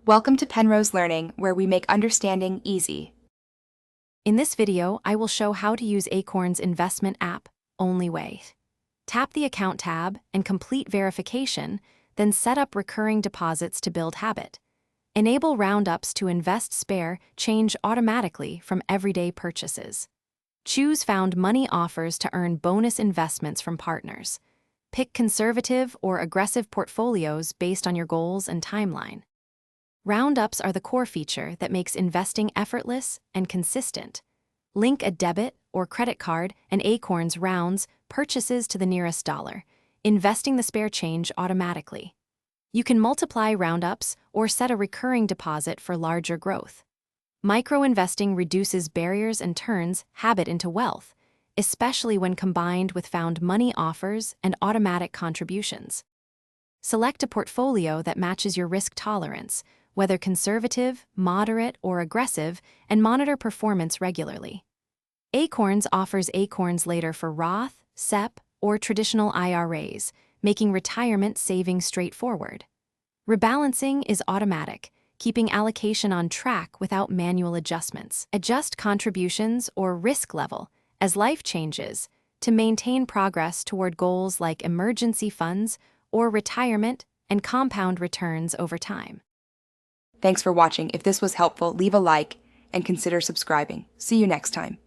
Welcome to Penrose Learning, where we make understanding easy. In this video, I will show how to use Acorns Investment App only way. Tap the Account tab and complete verification, then set up recurring deposits to build habit. Enable roundups to invest spare change automatically from everyday purchases. Choose found money offers to earn bonus investments from partners. Pick conservative or aggressive portfolios based on your goals and timeline. Roundups are the core feature that makes investing effortless and consistent. Link a debit or credit card and Acorns rounds purchases to the nearest dollar, investing the spare change automatically. You can multiply roundups or set a recurring deposit for larger growth. Micro-investing reduces barriers and turns habit into wealth, especially when combined with found money offers and automatic contributions. Select a portfolio that matches your risk tolerance, whether conservative, moderate, or aggressive, and monitor performance regularly. Acorns offers Acorns Later for Roth, SEP, or traditional IRAs, making retirement savings straightforward. Rebalancing is automatic, keeping allocation on track without manual adjustments. Adjust contributions or risk level as life changes to maintain progress toward goals like emergency funds or retirement and compound returns over time. Thanks for watching. If this was helpful, leave a like and consider subscribing. See you next time.